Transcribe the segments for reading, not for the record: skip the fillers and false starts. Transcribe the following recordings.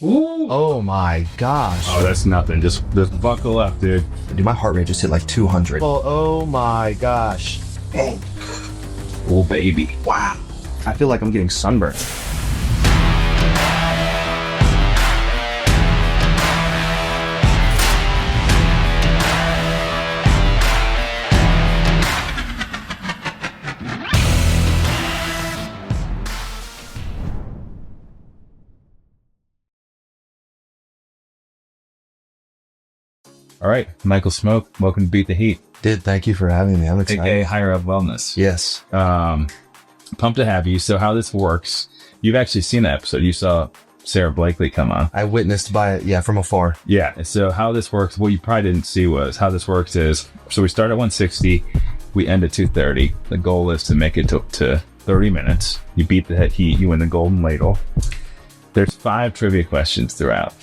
Ooh. Oh my gosh. Oh, that's nothing. Just buckle up, dude. Dude, my heart rate just hit like 200. Oh my gosh. Oh, baby. Wow. I feel like I'm getting sunburned. All right, Michael Smoak, welcome to Beat the Heat. Dude, thank you for having me. I'm excited. AKA HigherUpWellness. Yes. Pumped to have you. So how this works, you've actually seen the episode. You saw Sarah Blakely come on. I witnessed by it, yeah, from afar. Yeah, so how this works, what you probably didn't see was, how this works is, so we start at 160, we end at 230. The goal is to make it to 30 minutes. You beat the heat, you win the golden ladle. There's 5 trivia questions throughout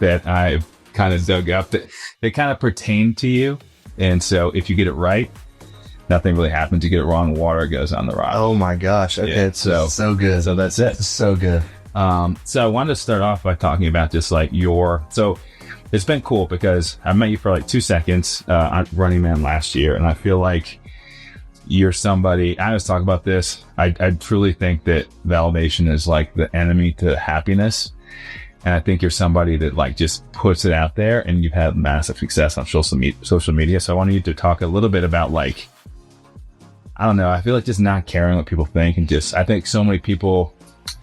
that I've kind of dug up that they kind of pertain to you. And so if you get it right, nothing really happens. You get it wrong, water goes on the rock. Oh my gosh. Okay, Yeah, it's so good. So that's it. It's so good. So I wanted to start off by talking about just like so it's been cool because I met you for like 2 seconds on Running Man last year. And I feel like you're somebody, I was talking about this. I truly think that validation is like the enemy to happiness. And I think you're somebody that like just puts it out there, and you've had massive success on social media. So I wanted you to talk a little bit about like, I don't know, I feel like just not caring what people think, and just, I think so many people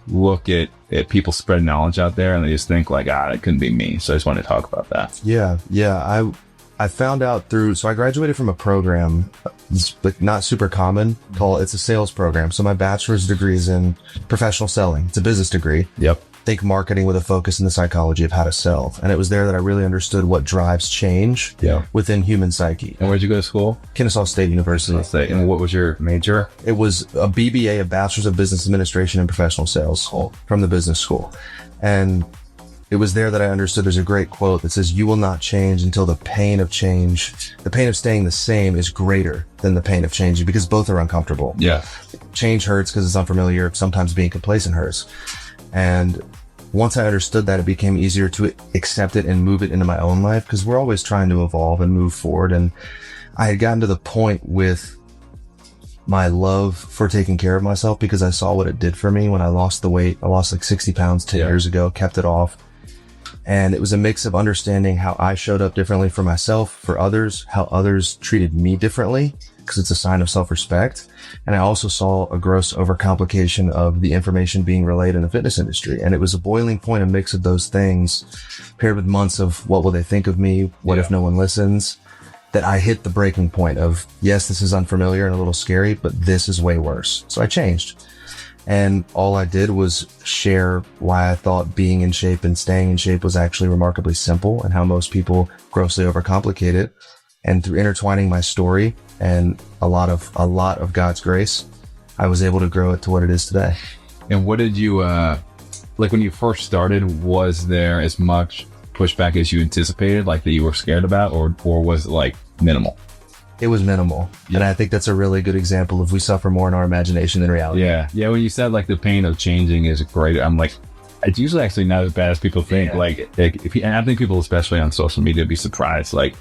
look at people spread knowledge out there and they just think like, that couldn't be me. So I just wanted to talk about that. Yeah. I found out so I graduated from a program, it's like not super common, it's a sales program. So my bachelor's degree is in professional selling. It's a business degree. Yep. Think marketing with a focus in the psychology of how to sell. And it was there that I really understood what drives change within human psyche. And where'd you go to school? Kennesaw State University. And what was your major? It was a BBA, a Bachelor's of Business Administration and Professional Sales from the business school. And it was there that I understood there's a great quote that says, you will not change until the pain of staying the same is greater than the pain of changing, because both are uncomfortable. Yeah. Change hurts because it's unfamiliar. Sometimes being complacent hurts. And once I understood that, it became easier to accept it and move it into my own life, because we're always trying to evolve and move forward. And I had gotten to the point with my love for taking care of myself, because I saw what it did for me when I lost the weight. I lost like 60 pounds 10 years ago, kept it off. And it was a mix of understanding how I showed up differently for myself, for others, how others treated me differently, because it's a sign of self-respect. And I also saw a gross overcomplication of the information being relayed in the fitness industry. And it was a boiling point, a mix of those things paired with months of what will they think of me? What if no one listens? That I hit the breaking point of, yes, this is unfamiliar and a little scary, but this is way worse. So I changed. And all I did was share why I thought being in shape and staying in shape was actually remarkably simple, and how most people grossly overcomplicate it. And through intertwining my story and a lot of God's grace, I was able to grow it to what it is today. And what did you, like when you first started, was there as much pushback as you anticipated, like that you were scared about, or was it like minimal? It was minimal. Yeah. And I think that's a really good example of we suffer more in our imagination than reality. Yeah. Yeah. When you said like the pain of changing is great, I'm like, it's usually actually not as bad as people think. Yeah. Like and I think people, especially on social media, would be surprised. Like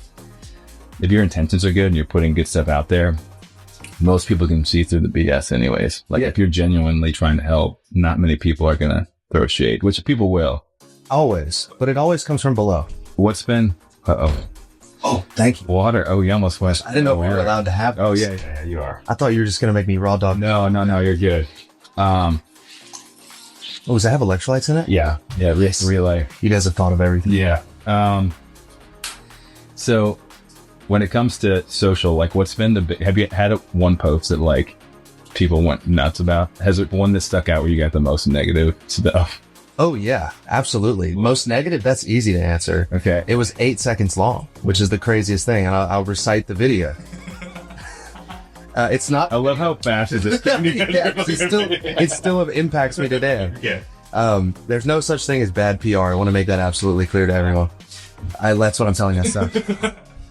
if your intentions are good and you're putting good stuff out there, most people can see through the BS anyways. Like if you're genuinely trying to help, not many people are going to throw shade, which people will. Always. But it always comes from below. What's been, Oh, thank you. Water. Oh, you almost went. I didn't know we were allowed to have this. Oh, yeah, you are. I thought you were just going to make me raw dog. No, you're good. Oh, does that have electrolytes in it? Yeah. Relay. You guys have thought of everything. Yeah. So when it comes to social, like what's been have you had one post that like people went nuts about? Has it one that stuck out where you got the most negative stuff? Oh, yeah, absolutely. Most negative, that's easy to answer. Okay. It was 8 seconds long, which is the craziest thing. And I'll recite the video. It's not. I love how fast it is. It still impacts me today. Yeah. There's no such thing as bad PR. I want to make that absolutely clear to everyone. That's what I'm telling myself.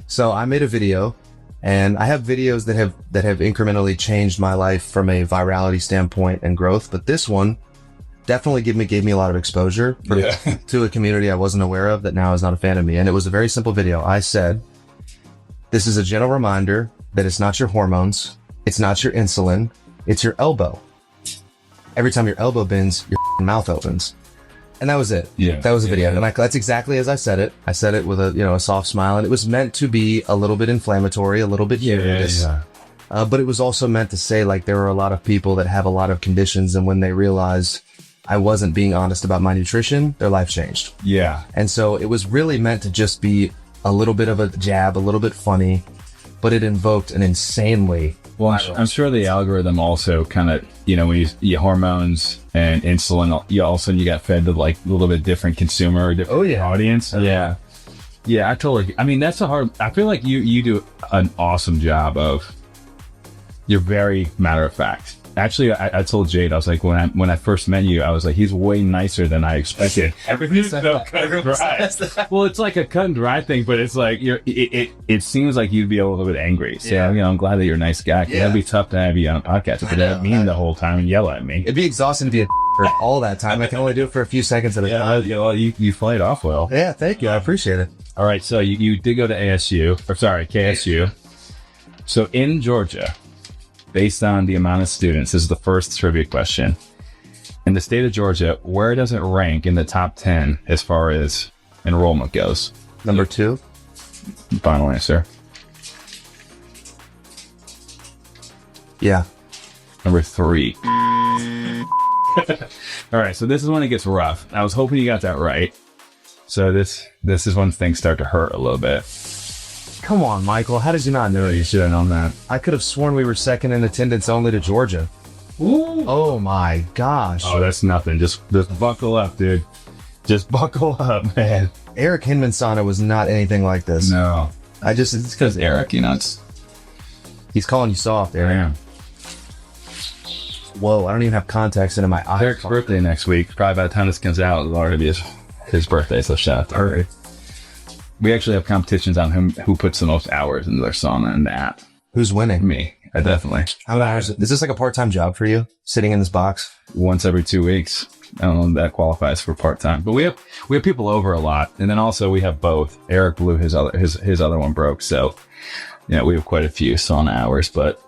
So I made a video, and I have videos that have incrementally changed my life from a virality standpoint and growth. But this one definitely gave me a lot of exposure to a community I wasn't aware of that now is not a fan of me. And it was a very simple video. I said, this is a gentle reminder that it's not your hormones. It's not your insulin. It's your elbow. Every time your elbow bends, your mouth opens. And that was it. Yeah. That was the video. And that's exactly as I said it. I said it with a soft smile, and it was meant to be a little bit inflammatory, a little bit humorous. But it was also meant to say, like, there are a lot of people that have a lot of conditions, and when they realized I wasn't being honest about my nutrition, their life changed. Yeah. And so it was really meant to just be a little bit of a jab, a little bit funny, but it invoked an insanely... Well, I'm sure the algorithm also kind of, when you eat hormones and insulin, all of a sudden you got fed to like a little bit different consumer, different audience. Yeah. Yeah, I feel like you do an awesome job of, you're very matter of fact. Actually, I told Jade, I was like, when I first met you, I was like, he's way nicer than I expected. Everything's so cut and dry. Well, it's like a cut and dry thing, but it's like, it seems like you'd be a little bit angry. So, I'm glad that you're a nice guy. Yeah. That'd be tough to have you on a podcast. But that'd mean the whole time and yell at me. It'd be exhausting to be a for all that time. I can only do it for a few seconds at a time. You played off well. Yeah, thank you. I appreciate it. All right. So you did go to KSU. So in Georgia, based on the amount of students, this is the first trivia question. In the state of Georgia, where does it rank in the top 10 as far as enrollment goes? Number 2. Final answer. Yeah. Number 3. All right, so this is when it gets rough. I was hoping you got that right. So this is when things start to hurt a little bit. Come on, Michael. How did you not know? You should have known that. I could have sworn we were second in attendance only to Georgia. Ooh. Oh my gosh. Oh, that's nothing. Just buckle up, dude. Just buckle up, man. Eric Hinman's sauna was not anything like this. No. It's because Eric, he's calling you soft, Eric. Yeah. Whoa, I don't even have contacts into my eyes. Eric's birthday next week. Probably by the time this comes out, it'll already be his birthday, so shout out to Eric. We actually have competitions on who puts the most hours into their sauna in the app. Who's winning? Me. Definitely. How many hours? Is this like a part-time job for you? Sitting in this box? Once every 2 weeks. I don't know if that qualifies for part-time. But we have people over a lot. And then also we have both. Eric blew his other one broke. So we have quite a few sauna hours. But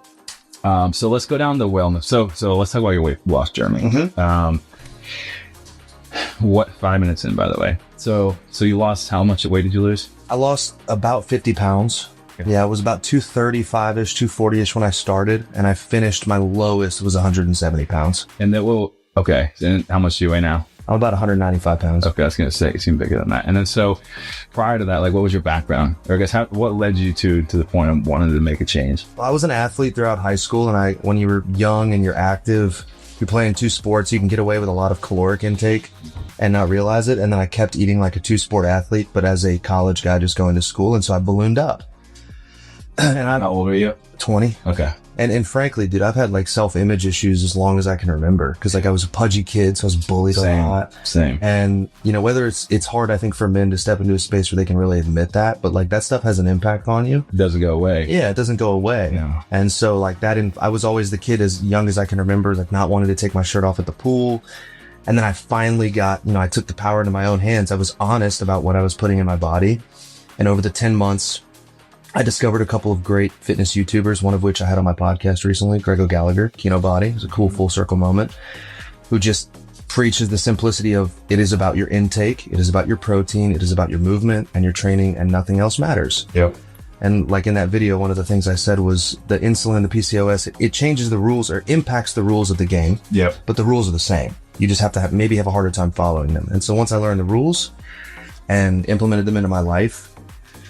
so let's go down to wellness. So let's talk about your weight loss journey. Mm-hmm. 5 minutes in, by the way. So you lost, how much weight did you lose? I lost about 50 pounds. Okay. Yeah, it was about 235-ish, 240-ish when I started, and I finished, my lowest was 170 pounds. And okay. And how much do you weigh now? I'm about 195 pounds. Okay, I was going to say, you seem bigger than that. And then so prior to that, like, what was your background? Or I guess what led you to the point of wanting to make a change? Well, I was an athlete throughout high school, and when you were young and you're active, you play in 2 sports, you can get away with a lot of caloric intake and not realize it. And then I kept eating like a 2-sport athlete, but as a college guy just going to school. And so I ballooned up. And how old are you? 20. Okay. And frankly, dude, I've had like self-image issues as long as I can remember. Cause like I was a pudgy kid, so I was bullied a lot. Same. And whether it's hard, I think, for men to step into a space where they can really admit that, but like that stuff has an impact on you. It doesn't go away. Yeah, it doesn't go away. Yeah. And so like that, I was always the kid as young as I can remember, like not wanting to take my shirt off at the pool. And then I finally got, I took the power into my own hands. I was honest about what I was putting in my body. And over the 10 months, I discovered a couple of great fitness YouTubers, one of which I had on my podcast recently, Grego Gallagher, Kino Body. It was a cool full circle moment, who just preaches the simplicity of it is about your intake. It is about your protein. It is about your movement and your training, and nothing else matters. Yep. And like in that video, one of the things I said was the insulin, the PCOS, it changes the rules or impacts the rules of the game. Yep. But the rules are the same. You just have to maybe have a harder time following them. And so once I learned the rules and implemented them into my life,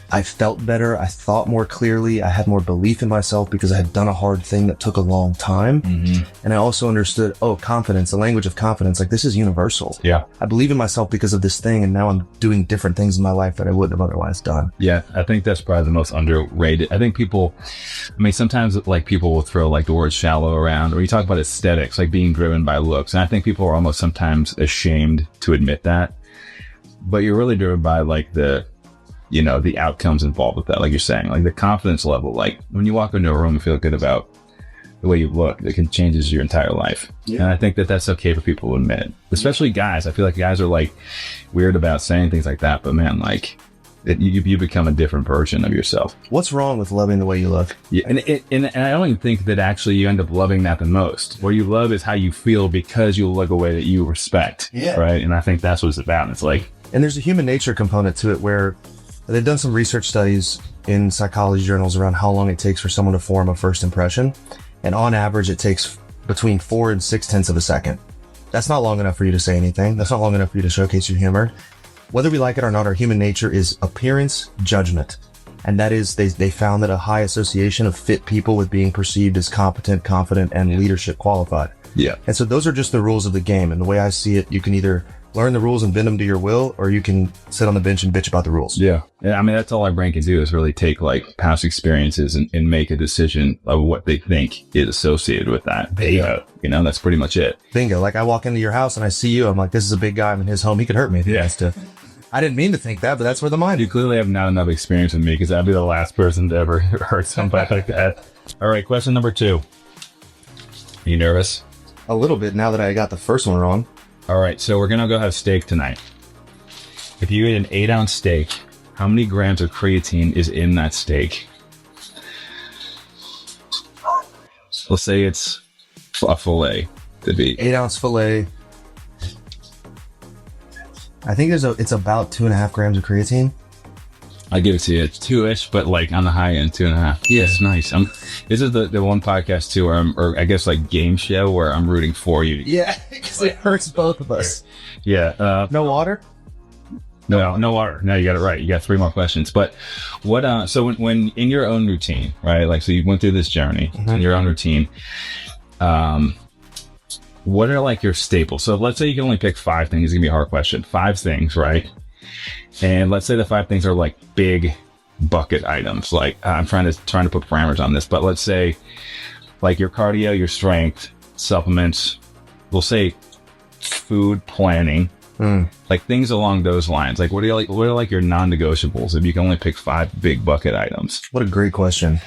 I felt better. I thought more clearly. I had more belief in myself because I had done a hard thing that took a long time. Mm-hmm. And I also understood, confidence, the language of confidence, like this is universal. Yeah. I believe in myself because of this thing. And now I'm doing different things in my life that I wouldn't have otherwise done. Yeah. I think that's probably the most underrated. I think sometimes like people will throw like the word shallow around, or you talk about aesthetics, like being driven by looks. And I think people are almost sometimes ashamed to admit that, but you're really driven by like the outcomes involved with that. Like you're saying, like the confidence level, like when you walk into a room and feel good about the way you look, that can changes your entire life. Yeah. And I think that that's okay for people to admit, especially guys. I feel like guys are like weird about saying things like that, but man, like you become a different version of yourself. What's wrong with loving the way you look? Yeah, and I don't even think that actually you end up loving that the most. What you love is how you feel because you look a way that you respect. Yeah. Right. And I think that's what it's about. And it's like, and there's a human nature component to it where they've done some research studies in psychology journals around how long it takes for someone to form a first impression. And on average, it takes between 4 and 6/10 of a second. That's not long enough for you to say anything. That's not long enough for you to showcase your humor. Whether we like it or not, our human nature is appearance judgment. And that is, they found that a high association of fit people with being perceived as competent, confident, and leadership qualified. Yeah. And so those are just the rules of the game. And the way I see it, you can either learn the rules and bend them to your will, or you can sit on the bench and bitch about the rules. Yeah. I mean, that's all our brain can do is really take like past experiences and make a decision of what they think is associated with that. Bingo. You know, that's pretty much it. Bingo. Like I walk into your house and I see you, I'm like, this is a big guy. I'm in his home. He could hurt me if he wants to. I didn't mean to think that, but that's where the mind. You clearly have not enough experience with me because I'd be the last person to ever hurt somebody like that. All right. Question number 2. Are you nervous? A little bit now that I got the first one wrong. All right, so we're going to go have steak tonight. If you eat an 8-ounce steak, how many grams of creatine is in that steak? Let's say it's a fillet to be. 8-ounce fillet. I think it's about 2.5 grams of creatine. I give it to you. It's 2-ish, but like on the high end, 2.5. Yes, nice. This is the one podcast too, where or I guess like game show where I'm rooting for you. Yeah, because it hurts both of us. Yeah. No water? No water. No, you got it right. You got 3 more questions. But what? So when in your own routine, right? Like, so you went through this journey in your own routine. What are like your staples? So let's say you can only pick 5 things. It's gonna be a hard question. 5 things, right? And let's say the 5 things are like big bucket items. Like I'm trying to put parameters on this, but let's say like your cardio, your strength, supplements, we'll say food planning, like things along those lines. Like what are like your non-negotiables if you can only pick 5 big bucket items? What a great question.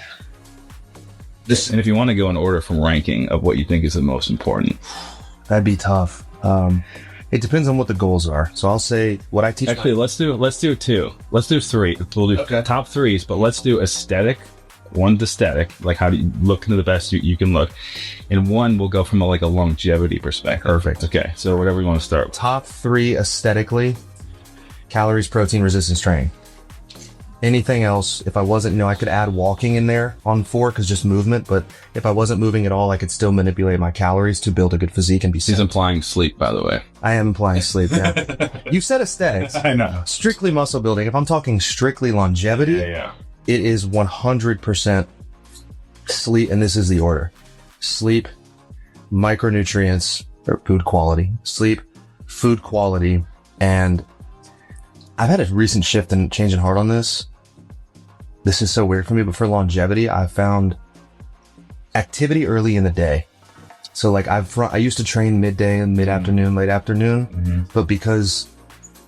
And if you want to go in order from ranking of what you think is the most important, that'd be tough. It depends on what the goals are. So I'll say what I teach. Actually, let's do 2. Let's do 3. We'll do top 3s, but let's do aesthetic. 1's aesthetic, like how do you look to the best you can look, and 1 will go from a longevity perspective. Perfect. Okay, so whatever you want to start with. Top 3 aesthetically: calories, protein, resistance training. Anything else, if I wasn't, I could add walking in there on 4 because just movement. But if I wasn't moving at all, I could still manipulate my calories to build a good physique and be set. He's implying sleep, by the way. I am implying sleep, yeah. You said aesthetics. I know. Strictly muscle building. If I'm talking strictly longevity, yeah. It is 100% sleep. And this is the order: sleep, micronutrients, or food quality, sleep, food quality, and I've had a recent shift and change in heart on this. This is so weird for me, but for longevity, I found activity early in the day. So like I used to train midday and mid-afternoon, late afternoon, but because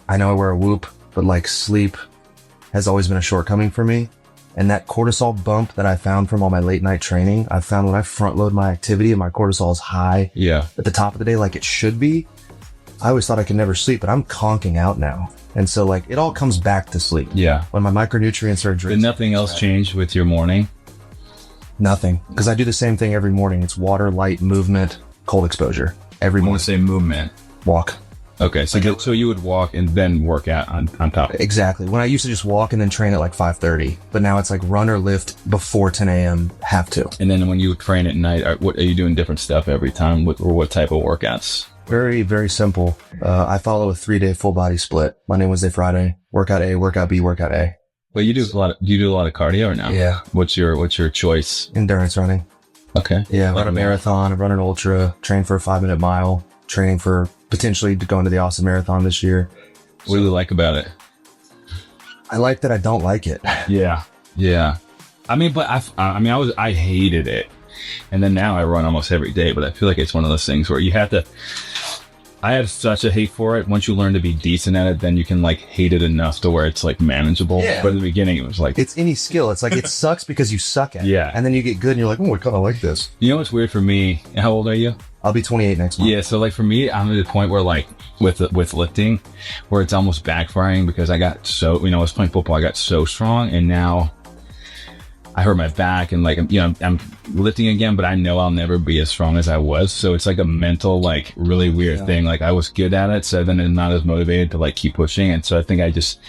I know I wear a Whoop, but like sleep has always been a shortcoming for me. And that cortisol bump that I found from all my late night training, I found when I front load my activity and my cortisol is high at the top of the day, like it should be, I always thought I could never sleep, but I'm conking out now. And so like it all comes back to sleep. Yeah. When my micronutrients are addressed. Did nothing else change with your morning? Nothing. Because I do the same thing every morning. It's water, light, movement, cold exposure. Every morning. When you say movement. Walk. Okay. So you would walk and then work out on top. Exactly. When I used to just walk and then train at like 5:30, but now it's like run or lift before 10 a.m. have to. And then when you train at night, are you doing different stuff every time or what type of workouts? Very, very simple. I follow a 3-day full body split. Monday, Wednesday, Friday. Workout A, workout B, workout A. Well, you do a lot of cardio or no? Yeah. What's your choice? Endurance running. Okay. Yeah. Run a marathon, run an ultra, train for a 5-minute mile, training for potentially to go into the Austin Marathon this year. What do you like about it? I like that I don't like it. Yeah. Yeah. I mean, but I hated it. And then now I run almost every day, but I feel like it's one of those things where you have to, I had such a hate for it. Once you learn to be decent at it, then you can like hate it enough to where it's like manageable. Yeah. But in the beginning, it was like, It's any skill. It's like it sucks because you suck at it. Yeah. And then you get good and you're like, oh, I kind of like this. you know what's weird for me? How old are you? I'll be 28 next month. Yeah. So like for me, I'm at the point where like with lifting, where it's almost backfiring because I got so, I was playing football. I got so strong, and now I hurt my back, and like, I'm lifting again, but I know I'll never be as strong as I was. So it's like a mental, like really weird thing. Like I was good at it, so then I'm not as motivated to like keep pushing. And so I think I just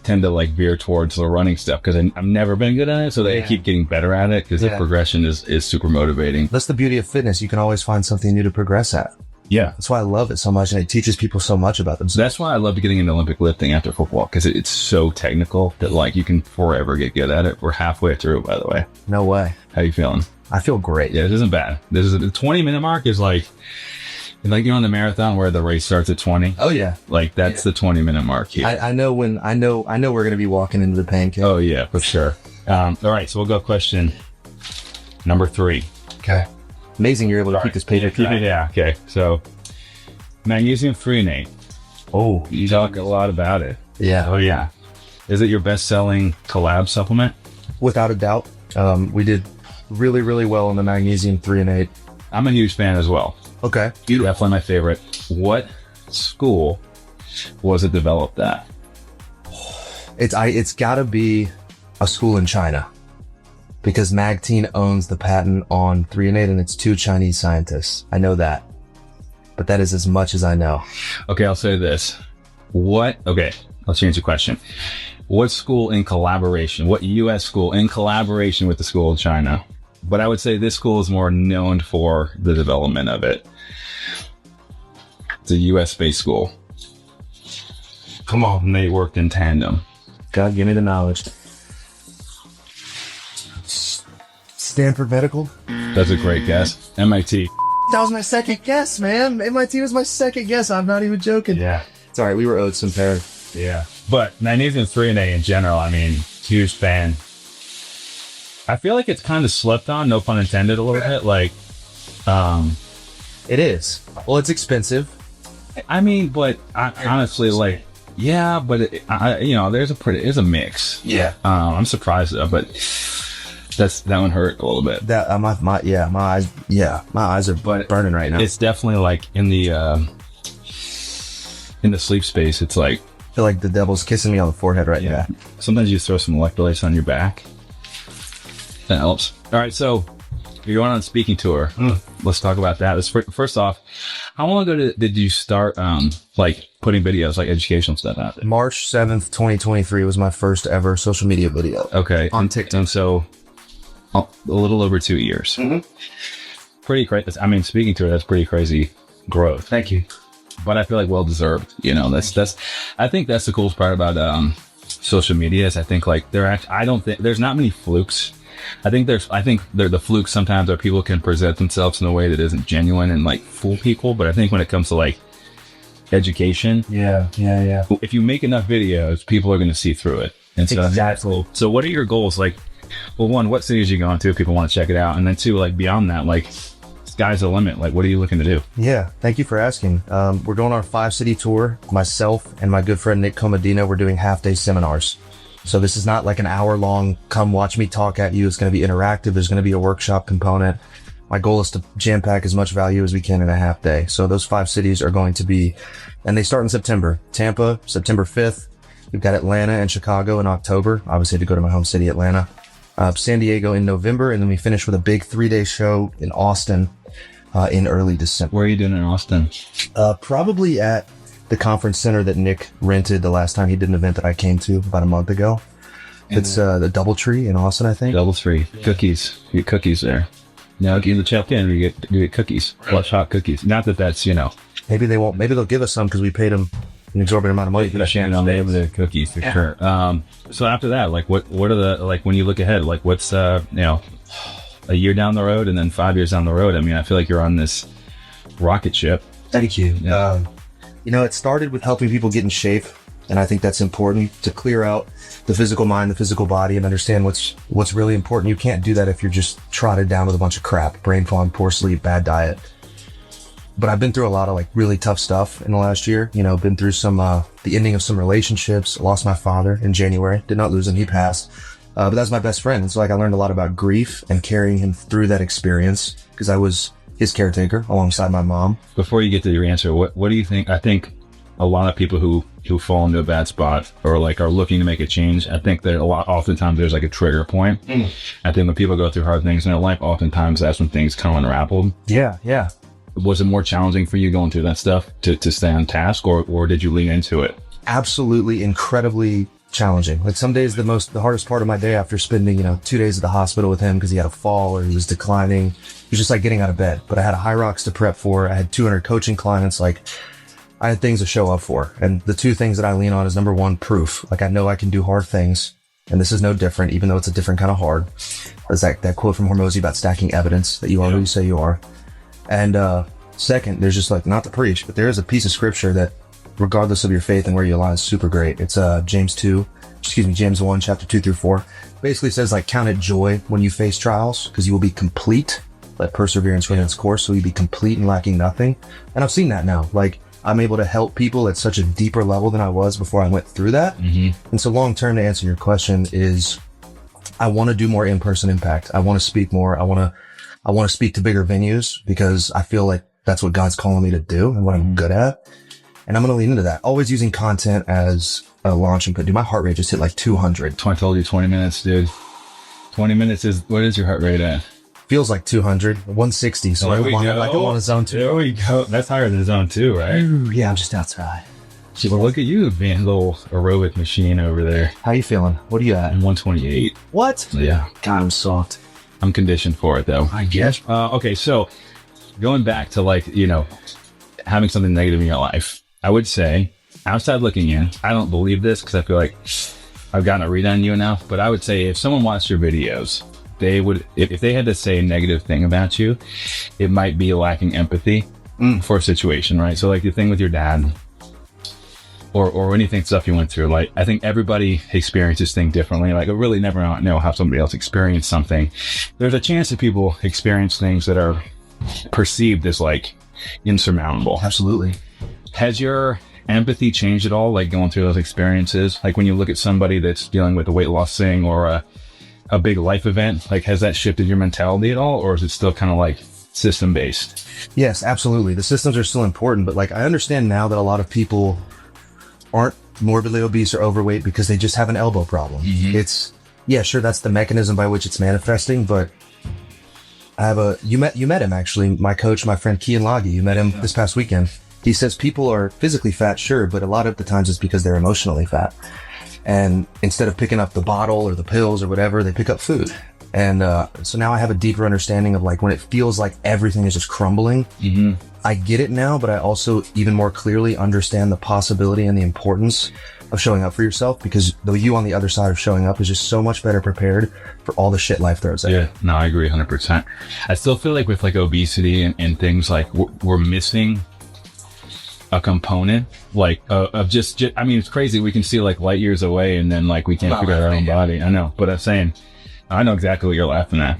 tend to like veer towards the running stuff because I've never been good at it. So I keep getting better at it because the progression is super motivating. That's the beauty of fitness. You can always find something new to progress at. Yeah. That's why I love it so much, and it teaches people so much about themselves. That's why I love getting into Olympic lifting after football, because it's so technical that like you can forever get good at it. We're halfway through, by the way. No way. How you feeling? I feel great. Yeah, this isn't bad. This is the 20-minute mark is like on the marathon where the race starts at 20. Oh yeah. Like that's the 20-minute mark here. I know we're going to be walking into the pancake. Oh yeah, for sure. All right, so we'll go question number 3. Okay. Amazing you're able to keep this page. Yeah. Okay. So magnesium threonate. Oh, You talk a lot about it. yeah. Oh yeah. Is it your best-selling collab supplement? Without a doubt. We did really, really well on the magnesium threonate. I'm a huge fan as well. Okay. Definitely my favorite. What school was it developed at? It's got to be a school in China, because Magtein owns the patent on threonate, and it's 2 Chinese scientists. I know that, but that is as much as I know. Okay, I'll say this. I'll change the question. What school in collaboration, what U.S. school in collaboration with the school in China? But I would say this school is more known for the development of it. It's a U.S.-based school. Come on. And they worked in tandem. God, give me the knowledge. Stanford Medical? That's a great guess. MIT. That was my second guess, man. MIT was my second guess. I'm not even joking. Yeah. It's all right. We were owed some pair. Yeah. But magnesium threonate in general, I mean, huge fan. I feel like it's kind of slept on, no pun intended, a little bit. Like, It is. Well, it's expensive. I mean, but honestly, like, yeah, but there's a mix. Yeah. I'm surprised though, but that one hurt a little bit. That my eyes are burning right now. It's definitely like in the sleep space. It's like, I feel like the devil's kissing me on the forehead right now. Sometimes you throw some electrolytes on your back. That helps. All right, so you're going on a speaking tour. Let's talk about that. First off, how long ago did you start like putting videos, like educational stuff out there? March 7th, 2023 was my first ever social media video. Okay. On TikTok. And so a little over 2 years. Mm-hmm. Pretty crazy. I mean, speaking tour, that's pretty crazy growth. Thank you. But I feel like well deserved. I think that's the coolest part about social media is I think like I don't think there's not many flukes. I think the flukes sometimes are people can present themselves in a way that isn't genuine and like fool people. But I think when it comes to like education, Yeah. if you make enough videos, people are going to see through it. And so Exactly. So what are your goals? Like, well, one, what cities are you going to if people want to check it out? And then two, like beyond that, like sky's the limit. Like, what are you looking to do? Yeah. Thank you for asking. We're going on our 5-city tour. Myself and my good friend Nick Comodino, we're doing half-day seminars. So this is not like an hour-long, come watch me talk at you. It's going to be interactive. There's going to be a workshop component. My goal is to jam-pack as much value as we can in a half day. So those 5 cities are going to be, and they start in September. Tampa, September 5th. We've got Atlanta and Chicago in October. Obviously, to go to my home city, Atlanta. San Diego in November, and then we finish with a big 3-day show in Austin in early December. Where are you doing in Austin? Probably at the conference center that Nick rented the last time he did an event that I came to about a month ago. It's the Doubletree in Austin, I think. Doubletree. Cookies. You get cookies there. Now you can check in. You get cookies. Flush hot cookies. Not that that's, Maybe they won't. Maybe they'll give us some because we paid them an exorbitant amount of money for that. The cookies for sure. So after that, like what are the, like when you look ahead, like what's a year down the road and then 5 years down the road? I mean, I feel like you're on this rocket ship. Thank you. Yeah. It started with helping people get in shape, and I think that's important to clear out the physical mind, the physical body, and understand what's really important. You can't do that if you're just trotted down with a bunch of crap, brain fog, poor sleep, bad diet. But I've been through a lot of like really tough stuff in the last year. You know, been through some, the ending of some relationships. Lost my father in January. Did not lose him. He passed. But that's my best friend. And so like I learned a lot about grief and carrying him through that experience because I was his caretaker alongside my mom. Before you get to your answer, what do you think? I think a lot of people who fall into a bad spot or like are looking to make a change, I think that oftentimes there's like a trigger point. I think when people go through hard things in their life, oftentimes that's when things come unraveled. Yeah. Yeah. Was it more challenging for you going through that stuff to stay on task or did you lean into it? Absolutely incredibly challenging. Like some days the hardest part of my day after spending, 2 days at the hospital with him because he had a fall or he was declining. It was just like getting out of bed. But I had a high rocks to prep for. I had 200 coaching clients. Like I had things to show up for. And the two things that I lean on is number one, proof. Like I know I can do hard things. And this is no different, even though it's a different kind of hard. There's that quote from Hormozy about stacking evidence that you are who you say you are. And second, there's just like, not to preach, but there is a piece of scripture that regardless of your faith and where you align is super great. It's James 1, chapter 2 through 4. Basically says like, count it joy when you face trials because you will be complete. Let perseverance run its course. So you'll be complete and lacking nothing. And I've seen that now. Like I'm able to help people at such a deeper level than I was before I went through that. And so long term, to answer your question is I want to do more in-person impact. I want to speak more. I want to speak to bigger venues because I feel like that's what God's calling me to do and what I'm good at. And I'm going to lean into that. Always using content as a launching pad. Dude, my heart rate just hit like 200. I told you 20 minutes, dude. 20 minutes what is your heart rate at? Feels like 200, 160. So I'm on a zone 2. There we go. That's higher than zone 2, right? Ooh, yeah, I'm just outside. Well, look at you being a little aerobic machine over there. How you feeling? What are you at? 128. What? Yeah. God, I'm soft. I'm conditioned for it, though. I guess. Okay, so going back to like, having something negative in your life, I would say, outside looking in, I don't believe this because I feel like I've gotten a read on you enough, but I would say if someone watched your videos, they would, if they had to say a negative thing about you, it might be lacking empathy for a situation, right? So like the thing with your dad or anything stuff you went through, like I think everybody experiences things differently. Like I really never know how somebody else experienced something. There's a chance that people experience things that are perceived as like insurmountable. Absolutely. Has your empathy changed at all? Like going through those experiences, like when you look at somebody that's dealing with a weight loss thing or a big life event, like has that shifted your mentality at all? Or is it still kind of like system based? Yes, absolutely. The systems are still important, but like I understand now that a lot of people aren't morbidly obese or overweight because they just have an elbow problem. It's, yeah, sure. That's the mechanism by which it's manifesting, but I have you met him actually, my coach, my friend Kian Lagi, you met him this past weekend. He says people are physically fat, sure, but a lot of the times it's because they're emotionally fat. And instead of picking up the bottle or the pills or whatever, they pick up food. And so now I have a deeper understanding of like when it feels like everything is just crumbling. I get it now, but I also even more clearly understand the possibility and the importance of showing up for yourself because the you on the other side of showing up is just so much better prepared for all the shit life throws at you. Yeah, no, I agree 100%. I still feel like with like obesity and things like we're missing a component like of just I mean, it's crazy. We can see like light years away and then like we can't figure out our own body. I know, but I'm saying, I know exactly what you're laughing at.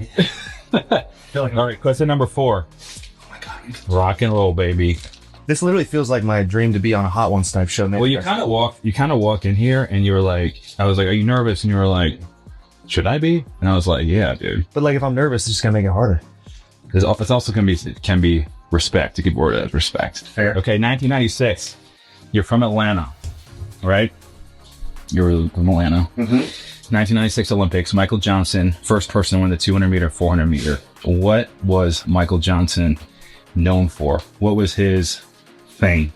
All right, question number 4. Oh my God. Rock and roll, baby. This literally feels like my dream to be on a Hot Ones type show. Well, you kind of walk in here and you were like, I was like, are you nervous? And you were like, should I be? And I was like, yeah, dude. But like, if I'm nervous, it's just gonna make it harder. It's also can be respect. You could word it as respect. Fair. Okay, 1996. You're from Atlanta, right? You're from Atlanta. 1996 Olympics. Michael Johnson, first person to win the 200 meter, 400 meter. What was Michael Johnson known for? What was his thing?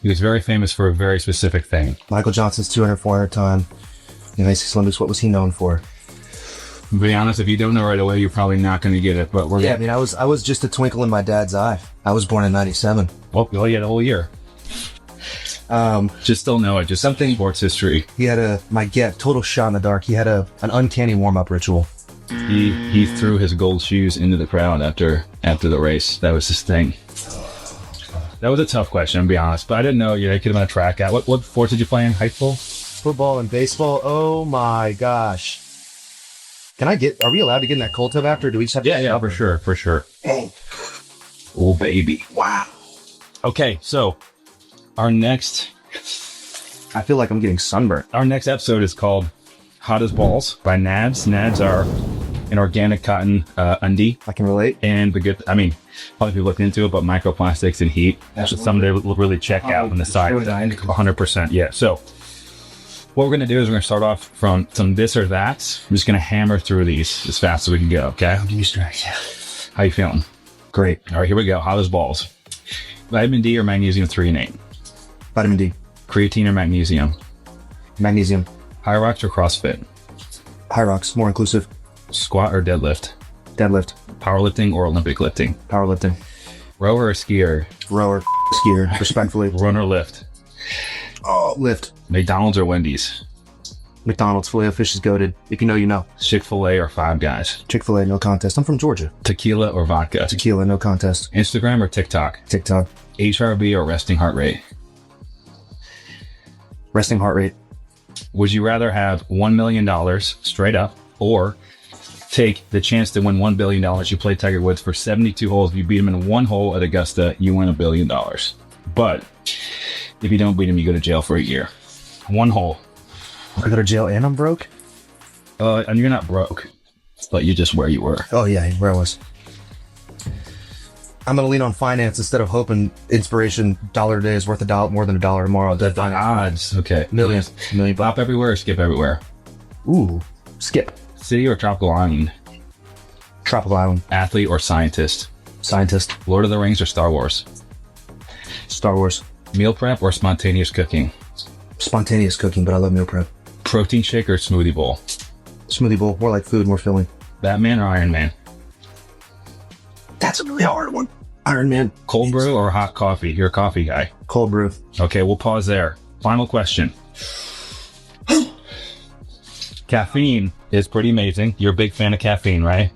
He was very famous for a very specific thing. Michael Johnson's 200, 400 time. Olympics. What was he known for? To be honest, if you don't know right away, you're probably not going to get it. But I mean, I was just a twinkle in my dad's eye. I was born in 97. Well, you had a whole year. Just don't know it. Just something sports history. He had total shot in the dark. He had an uncanny warm-up ritual. He threw his gold shoes into the crowd after the race. That was his thing. That was a tough question, to be honest. But I didn't know you could have been a track at. What sports did you play in high school? Football and baseball. Oh my gosh. Are we allowed to get in that cold tub after? Or do we just have to? Yeah, for sure. Oh. Oh, baby. Wow. Okay, so our next I feel like I'm getting sunburned. episode is called Hot as Balls by Nads. Nads are an organic cotton undie. I can relate. And the good, I mean, probably if you looked into it, but microplastics and heat, that's something they will really check out on the side. 100%. Yeah. So what we're going to do is we're going to start off from some this or that. I'm just going to hammer through these as fast as we can go. Okay. How you feeling? Great. All right, here we go. Hot as balls. Vitamin D or magnesium 3 and 8? Vitamin D. Creatine or magnesium? Magnesium. High rocks or CrossFit? High rocks. More inclusive. Squat or deadlift? Deadlift. Powerlifting or Olympic lifting? Powerlifting. Rower or skier? Rower. Skier. Respectfully. Run or lift? Oh, lift. McDonald's or Wendy's? McDonald's. Filet-O-Fish is goated. If you know, you know. Chick-fil-A or Five Guys? Chick-fil-A, no contest. I'm from Georgia. Tequila or vodka? Tequila, no contest. Instagram or TikTok? TikTok. HRV or resting heart rate? Resting heart rate. Would you rather have $1 million straight up or take the chance to win $1 billion? You play Tiger Woods for 72 holes. If you beat him in one hole at Augusta, you win $1 billion. But if you don't beat him, you go to jail for a year. One hole. I go to jail and I'm broke? And you're not broke, but you're just where you were. Oh, yeah, where I was. I'm going to lean on finance instead of hoping inspiration $1 a day is worth more than $1 tomorrow. The odds. Okay. Millions. Bop everywhere or skip everywhere? Ooh. Skip. City or tropical island? Tropical island. Athlete or scientist? Scientist. Lord of the Rings or Star Wars? Star Wars. Meal prep or spontaneous cooking? Spontaneous cooking, but I love meal prep. Protein shake or smoothie bowl? Smoothie bowl. More like food, more filling. Batman or Iron Man? That's a really hard one. Iron Man. Cold brew or hot coffee? You're a coffee guy. Cold brew. Okay, we'll pause there. Final question. Caffeine is pretty amazing. You're a big fan of caffeine, right?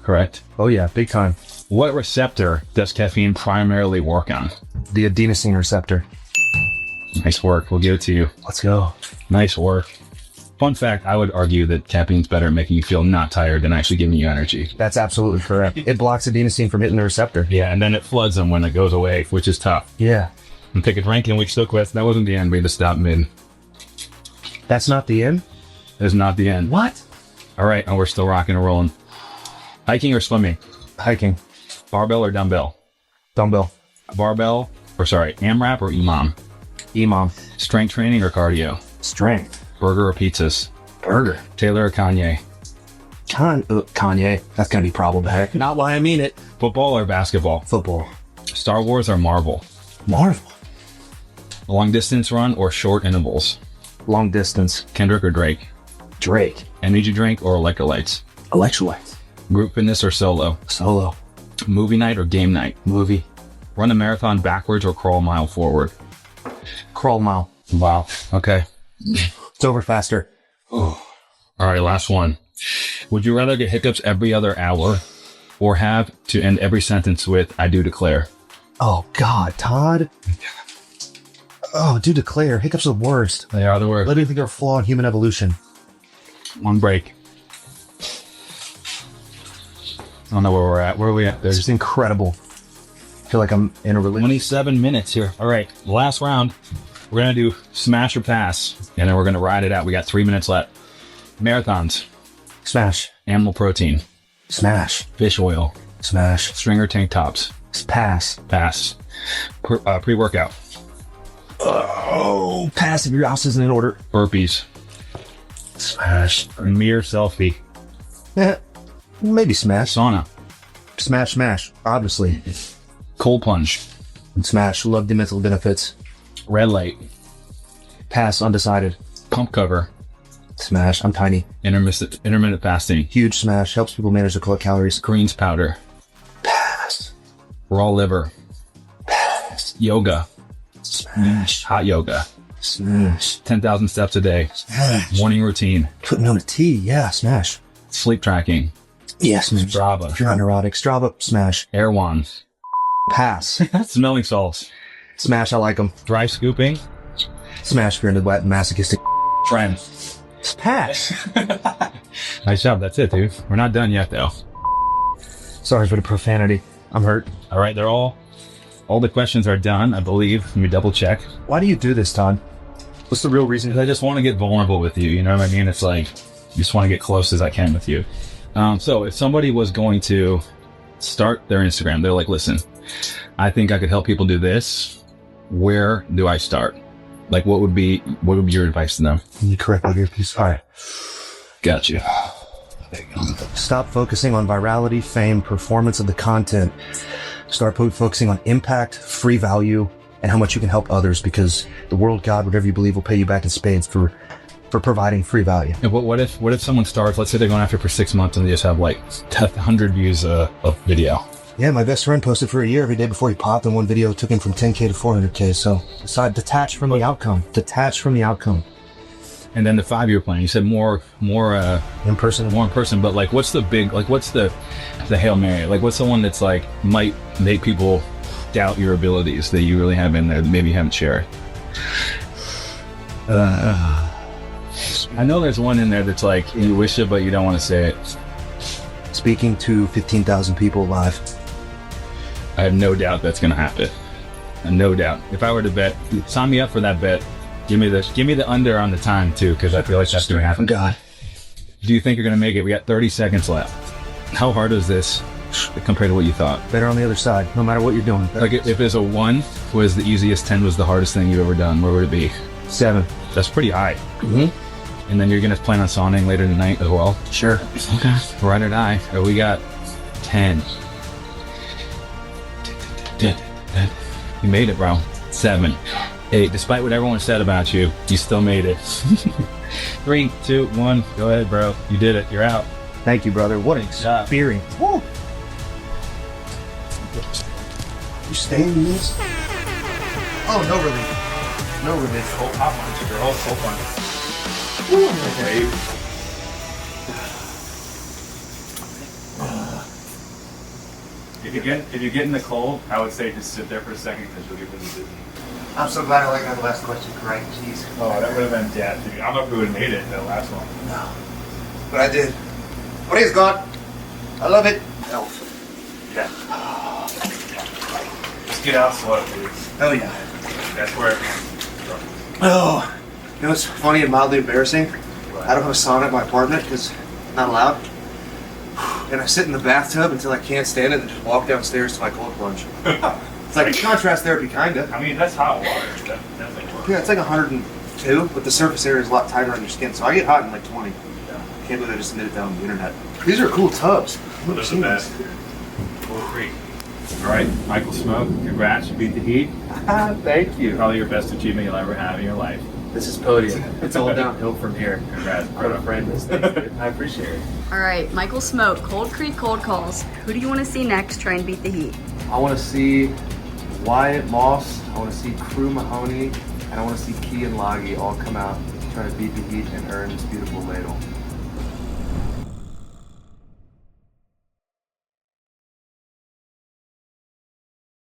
Correct. Oh yeah, big time. What receptor does caffeine primarily work on? The adenosine receptor. Nice work. We'll give it to you. Let's go. Nice work. Fun fact, I would argue that caffeine's better at making you feel not tired than actually giving you energy. That's absolutely correct. It blocks adenosine from hitting the receptor. Yeah, and then it floods them when it goes away, which is tough. Yeah. And take a drink and we still quit. That wasn't the end. We had to stop mid. That's not the end? That's not the end. What? All right, and we're still rocking and rolling. Hiking or swimming? Hiking. Barbell or dumbbell? Dumbbell. AMRAP or EMOM? EMOM. Strength training or cardio? Strength. Burger or pizzas? Burger. Taylor or Kanye? Kanye. That's going to be problematic. Not why I mean it. Football or basketball? Football. Star Wars or Marvel? Marvel. Long distance run or short intervals? Long distance. Kendrick or Drake? Drake. Energy drink or electrolytes? Electrolytes. Group fitness or solo? Solo. Movie night or game night? Movie. Run a marathon backwards or crawl a mile forward? Crawl mile. Wow. Okay. It's over faster. All right, last one. Would you rather get hiccups every other hour or have to end every sentence with, I do declare? Oh, God, Todd. Oh, do declare. Hiccups are the worst. They are the worst. Literally think they're a flaw in human evolution. One break. I don't know where we're at. Where are we at? It's just incredible. I feel like I'm in a religion. 27 minutes here. All right, last round. We're going to do smash or pass, and then we're going to ride it out. We got 3 minutes left. Marathons. Smash. Animal protein. Smash. Fish oil. Smash. Stringer tank tops. Pass. Pass. Pre-workout. Oh, pass if your house isn't in order. Burpees. Smash. Mere selfie. Yeah, maybe smash. Sauna. Smash, smash. Obviously. Cold plunge. Smash. Love the mental benefits. Red light. Pass. Undecided. Pump cover. Smash. I'm tiny. Intermittent fasting. Huge smash. Helps people manage their calories. Greens powder. Pass. Raw liver. Pass. Yoga. Smash. Hot yoga. Smash. 10,000 steps a day. Smash. Morning routine. Putting on a T. Yeah, smash. Sleep tracking. Yeah, smash. Strava. If you're not neurotic, Strava, smash. Air wands. Pass. Smelling salts. Smash, I like them. Dry scooping. Smash if you're into wet and masochistic. Friends. Pass. Nice job. That's it, dude. We're not done yet, though. Sorry for the profanity. I'm hurt. All right, all the questions are done, I believe. Let me double check. Why do you do this, Todd? What's the real reason? Because I just want to get vulnerable with you. You know what I mean? It's like, I just want to get close as I can with you. So if somebody was going to start their Instagram, they're like, listen, I think I could help people do this. Where do I start? Like, what would be your advice to them? You correct my earpiece. All right. Got you. There you go. Stop focusing on virality, fame, performance of the content. Start focusing on impact, free value, and how much you can help others, because the world, God, whatever you believe, will pay you back in spades for providing free value. And what if someone starts, let's say they're going after it for 6 months and they just have like 100 views of video? Yeah, my best friend posted for a year every day before he popped, and one video took him from 10K to 400K. So detach from the outcome. Detach from the outcome. And then the 5-year plan, you said more in person, but like, what's the big, like, what's the Hail Mary? Like, what's the one that's like, might make people doubt your abilities that you really have in there that maybe you haven't shared? I know there's one in there that's like, you wish it, but you don't want to say it. Speaking to 15,000 people live. I have no doubt that's going to happen. No doubt. If I were to bet, sign me up for that bet. Give me the under on the time too, because I feel like that's going to happen. God. Do you think you're going to make it? We got 30 seconds left. How hard is this compared to what you thought? Better on the other side, no matter what you're doing. Like, if there's a 1 was the easiest, 10 was the hardest thing you've ever done, where would it be? 7. That's pretty high. Mm-hmm. And then you're going to plan on sauning later tonight as well? Sure. Okay. Ride or die. Oh, we got 10. You made it, bro. 7. 8. Despite what everyone said about you, you still made it. 3, 2, 1. Go ahead, bro. You did it. You're out. Thank you, brother. What an experience. Woo. You staying in this? Oh, no relief. No relief. Whole pop on, girl. Whole fun. Okay. If you get in the cold, I would say just sit there for a second because you'll get really dizzy. I'm so glad I like that last question. Great. Jeez. Oh, that would have been death. I don't know if we would have made it, that last one. No. But I did. Praise God. I love it. Elf. Yeah. Just get out slow, dude. Oh, yeah. That's where everyone's. Oh. You know what's funny and mildly embarrassing? I don't have a sauna at my apartment because I'm not allowed. And I sit in the bathtub until I can't stand it and just walk downstairs to my cold plunge. It's like a contrast therapy, kind of. I mean, that's hot water. That definitely works. Yeah, it's like 102, but the surface area is a lot tighter on your skin. So I get hot in like 20. Yeah. Can't believe I just admitted that on the internet. These are cool tubs. Those are the best. Cool free. All right, Michael Smoak, congrats. You beat the heat. Thank you. Probably your best achievement you'll ever have in your life. This is podium. It's all downhill from here. Congrats, I'm bro. a friend this thing. I appreciate it. All right, Michael Smoak, Cold Creek Cold Calls. Who do you want to see next try and beat the heat? I want to see Wyatt Moss, I want to see Crew Mahoney, and I want to see Key and Loggy all come out trying to beat the heat and earn this beautiful ladle.